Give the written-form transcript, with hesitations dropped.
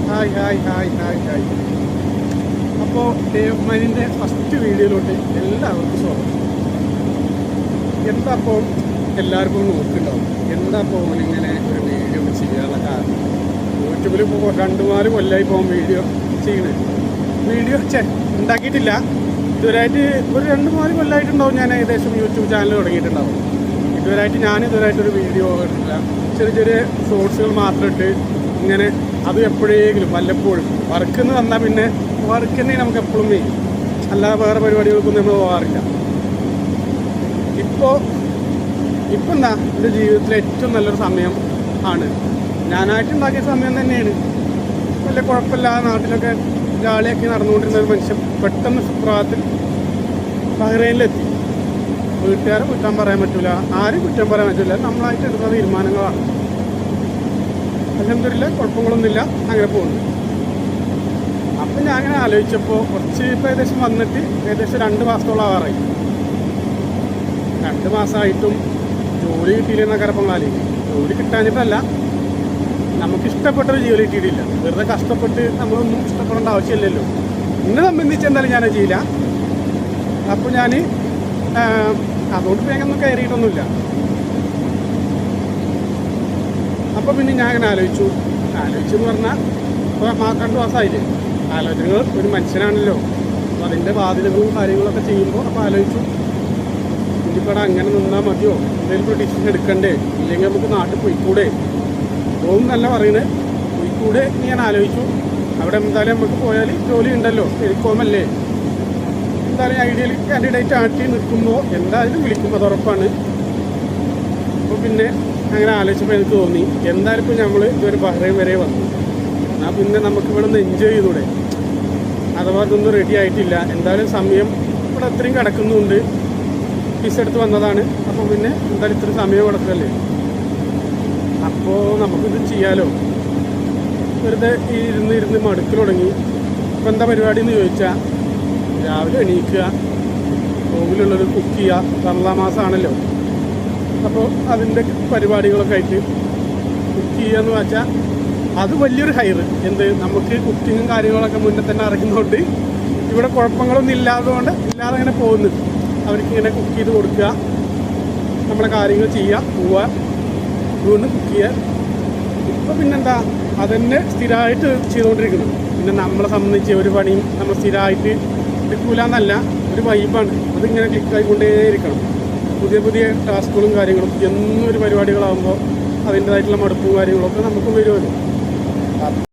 Hi hi hi hi hi. അപ്പോൾ ദേവ്മാനിൻ്റെ first വീഡിയോയിലോട്ട് എല്ലാവർക്കും സ്വാഗതം. എന്താ അപ്പോൾ എല്ലാവർക്കും നോക്കുന്നുണ്ടാവും, എന്താ അപ്പോൾ ഇങ്ങനെ ഒരു വീഡിയോ ചെയ്യാനുള്ള കാരണം? യൂട്യൂബിൽ ഇപ്പോൾ 2-4 കൊല്ലമായി പോകും വീഡിയോ ചെയ്യണേ. വീഡിയോ ഉണ്ടാക്കിയിട്ടില്ല ഇതുവരെയായിട്ട്. ഒരു 2-4 കൊല്ലമായിട്ടുണ്ടാവും ഞാൻ ഏകദേശം യൂട്യൂബ് ചാനൽ തുടങ്ങിയിട്ടുണ്ടാവും. ഇതുവരെയായിട്ടൊരു വീഡിയോ ഇട്ടില്ല. ചെറിയ ചെറിയ ഷോർട്സുകൾ മാത്രം ഇട്ട് ഇങ്ങനെ, അതും എപ്പോഴെങ്കിലും വല്ലപ്പോഴും. വർക്ക് എന്ന് വന്നാൽ പിന്നെ വർക്ക് തന്നെ നമുക്ക് എപ്പോഴും ചെയ്യും, അല്ലാതെ വേറെ പരിപാടികൾക്കൊന്നും നമ്മൾ പോകാറില്ല. ഇപ്പോൾ എന്താ എൻ്റെ ജീവിതത്തിലെ ഏറ്റവും നല്ലൊരു സമയം ആണ്. ഞാനായിട്ടുണ്ടാക്കിയ സമയം തന്നെയാണ്. വലിയ കുഴപ്പമില്ലാതെ നാട്ടിലൊക്കെ ജാളിയാക്കി നടന്നുകൊണ്ടിരുന്ന ഒരു മനുഷ്യൻ പെട്ടെന്ന് സുപ്രഭാതത്തിൽ ബഹ്റൈനിലെത്തി. വീട്ടുകാരെ കുറ്റം പറയാൻ പറ്റില്ല, ആരും കുറ്റം പറയാൻ പറ്റില്ല, നമ്മളായിട്ട് എടുക്കുന്ന തീരുമാനങ്ങളാണ്. അൽഹംദുലില്ലാഹ് കുഴപ്പങ്ങളൊന്നുമില്ല, അങ്ങനെ പോകുന്നു. അപ്പം ഞാൻ അങ്ങനെ ആലോചിച്ചപ്പോൾ ഇപ്പോൾ ഏകദേശം വന്നിട്ട് 2 മാസത്തോളം ആവാറായി. 2 മാസമായിട്ടും ജോലി കിട്ടിയില്ലെന്നൊക്കെ അപ്പം ആലോചിക്കും. ജോലി കിട്ടാഞ്ഞിട്ടല്ല, നമുക്കിഷ്ടപ്പെട്ടൊരു ജോലി കിട്ടിയിട്ടില്ല. വെറുതെ കഷ്ടപ്പെട്ട് നമ്മളൊന്നും ഇഷ്ടപ്പെടേണ്ട ആവശ്യമില്ലല്ലോ. എന്നെ സംബന്ധിച്ച് എന്തായാലും ഞാനത് ചെയ്യില്ല. അപ്പോൾ ഞാൻ അതുകൊണ്ട് വേഗമൊന്നും കയറിയിട്ടൊന്നുമില്ല. അപ്പോൾ പിന്നെ ഞാൻ അങ്ങനെ ആലോചിച്ചെന്ന് പറഞ്ഞാൽ ഇപ്പോൾ 2 മാസമായില്ലേ. ആലോചനകൾ ഒരു മനുഷ്യനാണല്ലോ, അപ്പോൾ അതിൻ്റെ ബാധ്യതകളും കാര്യങ്ങളൊക്കെ ചെയ്യുമ്പോൾ അപ്പോൾ ആലോചിച്ചു, ഇനിയിപ്പോൾ അങ്ങനെ നിന്നാൽ മതിയോ, എന്തെങ്കിലും ഒരു ഡിസിഷൻ എടുക്കണ്ടേ, ഇല്ലെങ്കിൽ നമുക്ക് നാട്ടിൽ പോയിക്കൂടെ, പോകും എന്നല്ല പറയുന്നത്, പോയിക്കൂടെ എന്ന് ഞാൻ ആലോചിച്ചു. അവിടെ എന്തായാലും നമുക്ക് പോയാൽ ജോലി ഉണ്ടല്ലോ, എഴുക്കോമല്ലേ, എന്തായാലും ഐഡിയൽ കാൻഡിഡേറ്റ് ആക്കി നിൽക്കുമ്പോൾ എന്തായാലും വിളിക്കും, അത് ഉറപ്പാണ്. അപ്പോൾ പിന്നെ അങ്ങനെ ആലോചിച്ചപ്പോൾ എനിക്ക് തോന്നി, എന്തായാലും ഇപ്പോൾ നമ്മൾ ഇതൊരു ബഹ്റൈൻ വരെ വന്നു, എന്നാൽ പിന്നെ നമുക്ക് ഇവിടെ നിന്ന് എൻജോയ് ചെയ്തൂടെ. അഥവാ ഇതൊന്നും റെഡി ആയിട്ടില്ല, എന്തായാലും സമയം ഇവിടെ അത്രയും കിടക്കുന്നുണ്ട്, ഫീസ് എടുത്ത് വന്നതാണ്. അപ്പോൾ പിന്നെ എന്തായാലും ഇത്ര സമയം കിടക്കല്ലേ, അപ്പോൾ നമുക്കിത് ചെയ്യാലോ. വെറുതെ ഇരുന്ന് മടുക്കൽ തുടങ്ങി. അപ്പോൾ എന്താ പരിപാടി എന്ന് ചോദിച്ചാൽ, രാവിലെ എണീക്കുക, റൂമിലുള്ളത് കുക്ക് ചെയ്യുക. റമളാൻ മാസമാണല്ലോ, അപ്പോൾ അതിൻ്റെ പരിപാടികളൊക്കെ ആയിട്ട് കുക്ക് ചെയ്യുക എന്ന് വെച്ചാൽ അത് വലിയൊരു ഹൈറ്. നമുക്ക് കുക്കിങ്ങും കാര്യങ്ങളൊക്കെ മുന്നേ തന്നെ അറിയുന്നതുകൊണ്ട് ഇവിടെ കുഴപ്പങ്ങളൊന്നും ഇല്ലാതെ അങ്ങനെ പോകുന്നു. അവർക്കിങ്ങനെ കുക്ക് ചെയ്ത് കൊടുക്കുക, നമ്മളെ കാര്യങ്ങൾ ചെയ്യുക, പോവുക, വീണ്ടും കുക്ക് ചെയ്യുക. ഇപ്പോൾ പിന്നെന്താ, അതന്നെ സ്ഥിരമായിട്ട് ചെയ്തുകൊണ്ടിരിക്കുന്നു. പിന്നെ നമ്മളെ സംബന്ധിച്ച് ഒരു പണിയും നമ്മൾ സ്ഥിരമായിട്ട് എടുക്കൂല എന്നല്ല, ഒരു വൈബാണ്. അതിങ്ങനെ ക്ലിക്കായിക്കൊണ്ടേയിരിക്കണം. പുതിയ ടാസ്കുകളും കാര്യങ്ങളും എന്നൊരു പരിപാടികളാകുമ്പോൾ അതിൻ്റേതായിട്ടുള്ള മടുപ്പും കാര്യങ്ങളൊക്കെ നമുക്ക് വരുമല്ലോ.